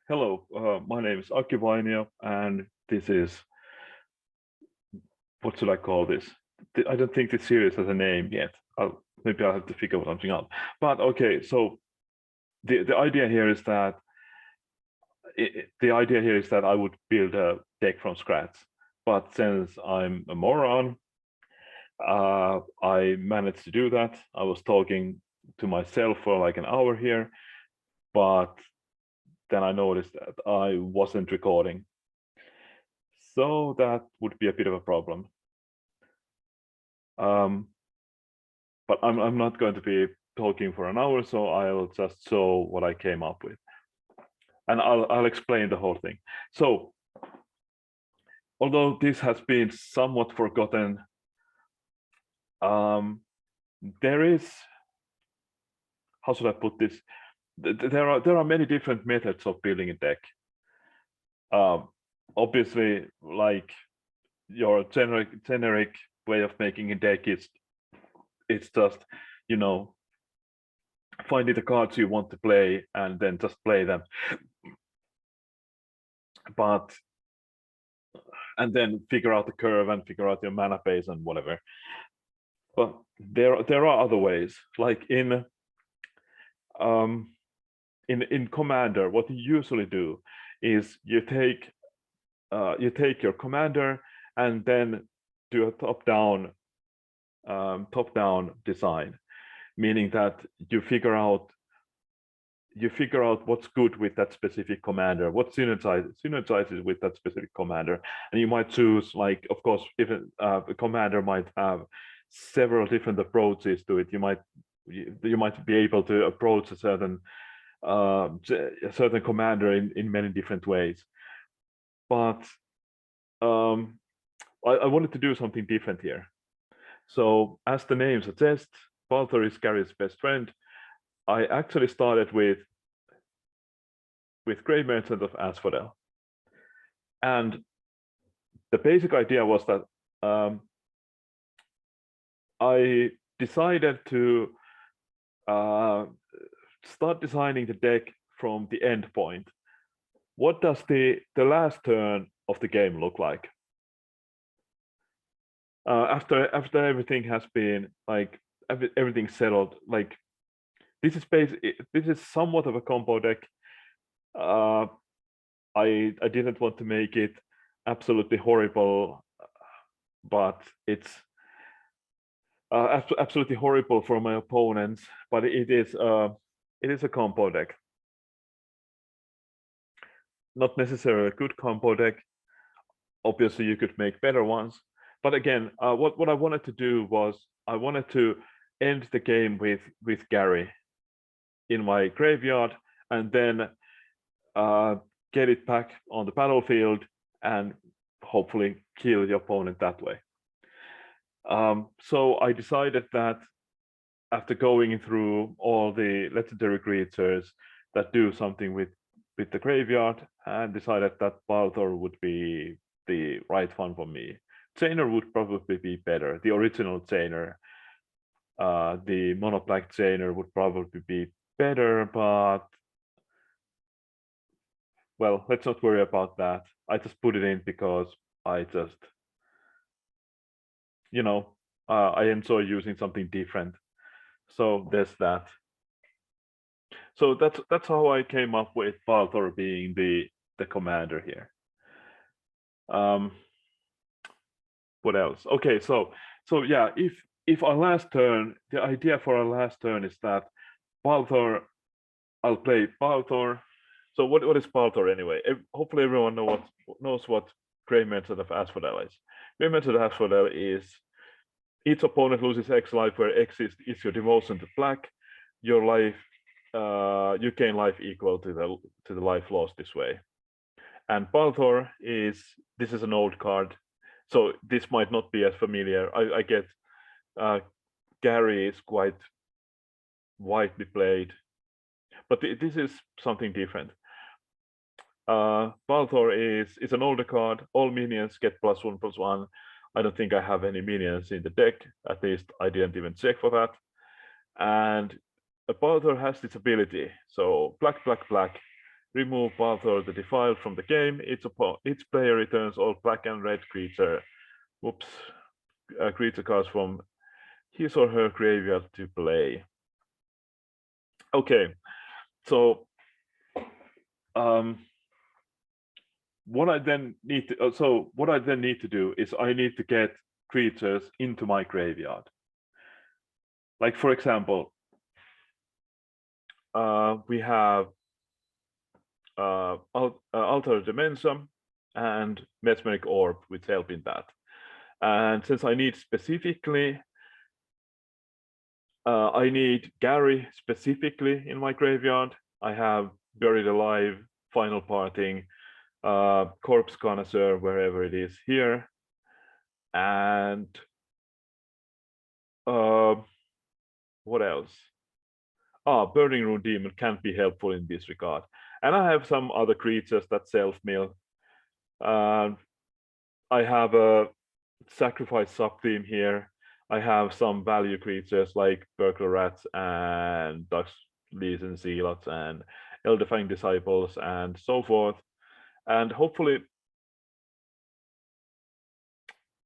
Hello, my name is Aki Vainio, and this is what should I call this? I don't think this series has a name yet. Maybe I'll have to figure something out. But okay, so the idea here is that I would build a deck from scratch. But since I'm a moron, I managed to do that. I was talking to myself for like an hour here, but then I noticed that I wasn't recording. So that would be a bit of a problem. Um, but I'm not going to be talking for an hour, so I'll just show what I came up with, and I'll explain the whole thing. So, although this has been somewhat forgotten, there is, how should I put this? There are many different methods of building a deck. Obviously, like your generic way of making a deck is it's just, you know, finding the cards you want to play and then just play them. But and then figure out the curve and figure out your mana base and whatever. But there are other ways, like in Commander. What you usually do is you take your commander and then do a top-down design, meaning that you figure out what's good with that specific commander, what synergizes with that specific commander, and you might choose, like, of course, if a commander might have several different approaches to it. You might be able to approach a certain commander in many different ways. But I wanted to do something different here. So, as the name suggests, Bathor is Gary's best friend. I actually started with Grey Merchant of Asphodel. And the basic idea was that I decided to start designing the deck from the end point. What does the last turn of the game look like? After everything has been, like, everything settled, like, this is somewhat of a combo deck. I didn't want to make it absolutely horrible, but it's absolutely horrible for my opponents. But it is a combo deck, not necessarily a good combo deck. Obviously, you could make better ones, but again, what I wanted to do was I wanted to end the game with Gary in my graveyard, and then get it back on the battlefield and hopefully kill the opponent that way. So I decided that after going through all the legendary creatures that do something with the graveyard, and decided that Bathor would be the right one for me. Chainer would probably be better. The original Chainer, the mono black Chainer would probably be better, but well, let's not worry about that. I just put it in because I just, I enjoy using something different. So there's that. So that's how I came up with Bathor being the commander here. What else? Okay, so yeah, if our last turn, the idea for our last turn is that Bathor, I'll play Bathor. So what is Bathor anyway? Hopefully everyone knows what Grey Merchant of Asphodel is. Grey Merchant of Asphodel is each opponent loses X life, where X is your devotion to black. Your life, you gain life equal to the life lost this way. And Bathor this is an old card, so this might not be as familiar. I get Gary is quite widely played, but this is something different. Bathor is an older card. All minions get +1/+1. I don't think I have any minions in the deck. At least I didn't even check for that. And Bathor has this ability. So black, black, black. remove Bathor the Defiled from the game. Each player returns all black and red creature. Whoops. Creature cards from his or her graveyard to play. Okay, so what I then need to do is I need to get creatures into my graveyard. Like for example, we have Altar Dimension and Mesmeric Orb, which help in that. And since I need specifically, I need Gary specifically in my graveyard. I have Buried Alive, Final Parting, Corpse Connoisseur, wherever it is here, and what else? Burning Rune Demon can be helpful in this regard. And I have some other creatures that self-mill. I have a Sacrifice sub-theme here. I have some value creatures like Burglar Rats and Dux Legion Zealots and Eldefang Disciples and so forth. And hopefully,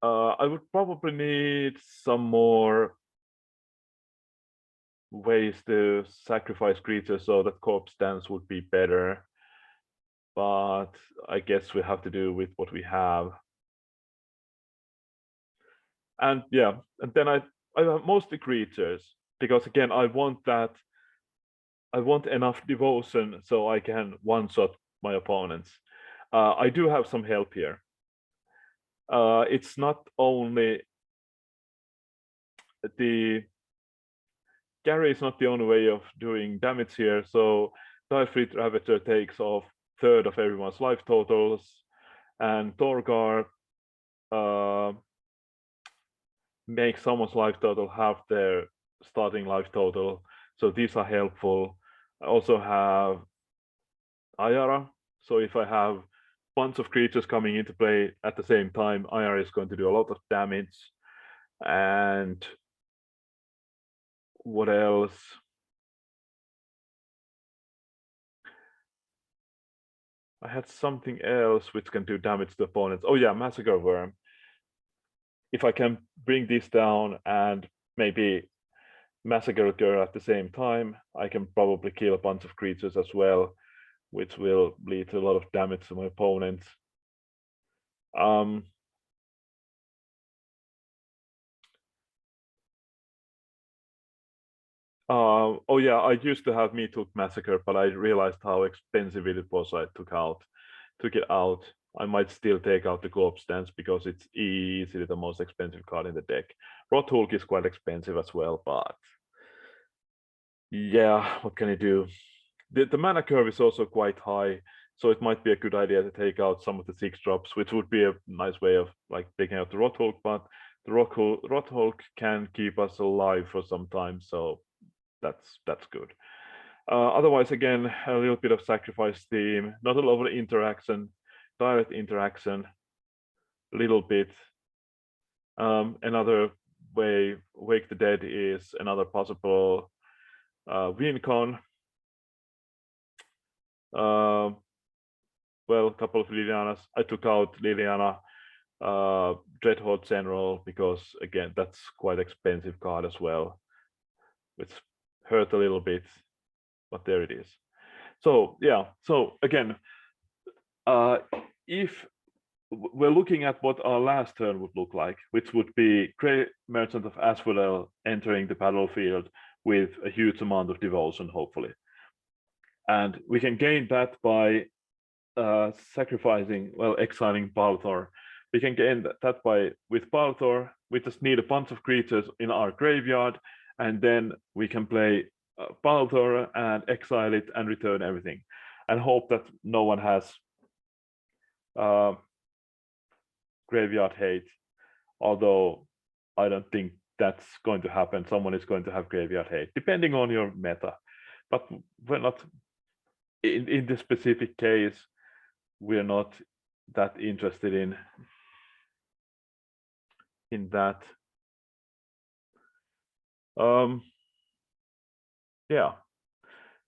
I would probably need some more ways to sacrifice creatures so that Corpse Dance would be better. But I guess we have to do with what we have. And yeah, and then I have mostly creatures because again I want enough devotion so I can one-shot my opponents. I do have some help here. It's not only Gary is not the only way of doing damage here. So Direfleet Ravager takes off third of everyone's life totals, and Torgar makes someone's life total half their starting life total. So these are helpful. I also have Ayara. So if I have a bunch of creatures coming into play at the same time, Ayara is going to do a lot of damage. And what else? I had something else which can do damage to opponents. Oh yeah, Massacre Worm. If I can bring this down and maybe Massacre Girl at the same time, I can probably kill a bunch of creatures as well, which will lead to a lot of damage to my opponents. Oh yeah, I used to have Meathook Massacre, but I realized how expensive it was. I took it out. I might still take out the Corpse Dance because it's easily the most expensive card in the deck. Rothulk is quite expensive as well, but yeah, what can I do? The mana curve is also quite high, so it might be a good idea to take out some of the 6-drops, which would be a nice way of like taking out the Rothulk, but the Rothulk can keep us alive for some time, so that's good. Otherwise, again, a little bit of sacrifice theme, not a lot of interaction, direct interaction, a little bit. Another way, Wake the Dead is another possible win con. Well, a couple of Lilianas. I took out Liliana, Dreadhorde General, because again, that's quite expensive card as well, which hurt a little bit, but there it is. So yeah, so again, if we're looking at what our last turn would look like, which would be Grey Merchant of Asphodel entering the battlefield with a huge amount of devotion, hopefully. And we can gain that by sacrificing, well, exiling Bathor. We can gain that by, with Bathor, we just need a bunch of creatures in our graveyard, and then we can play Bathor and exile it and return everything, and hope that no one has graveyard hate, although I don't think that's going to happen. Someone is going to have graveyard hate, depending on your meta. But we're not, in this specific case, we're not that interested in that. Yeah.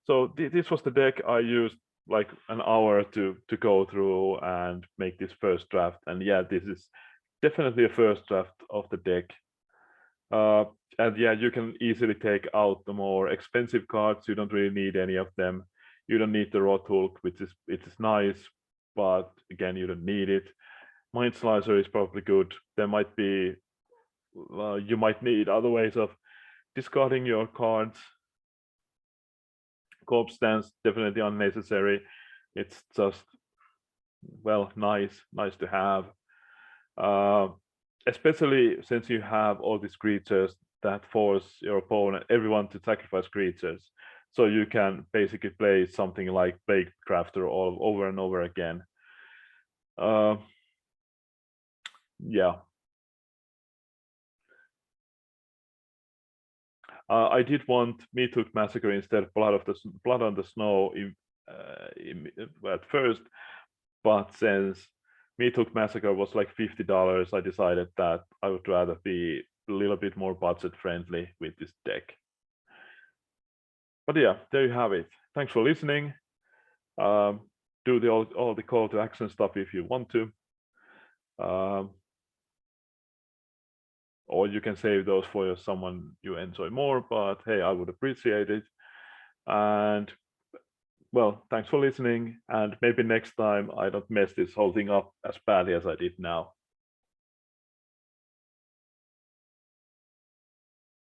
So this was the deck I used like an hour to go through and make this first draft. And yeah, this is definitely a first draft of the deck. And yeah, you can easily take out the more expensive cards. You don't really need any of them. You don't need the Rothulk, which is nice, but again, you don't need it. Mind Slicer is probably good. There might be you might need other ways of discarding your cards. Corpse Dance definitely unnecessary. It's just well nice to have. Uh, Especially since you have all these creatures that force your opponent, everyone to sacrifice creatures. So you can basically play something like Plague Crafter all over and over again. Uh, yeah. I did want Meathook Massacre instead of Blood on the Snow at first, but since Meathook Massacre was like $50, I decided that I would rather be a little bit more budget friendly with this deck. But yeah, there you have it. Thanks for listening. Do all the call to action stuff if you want to. Or you can save those for someone you enjoy more, but hey, I would appreciate it. And well, thanks for listening. And maybe next time I don't mess this whole thing up as badly as I did now.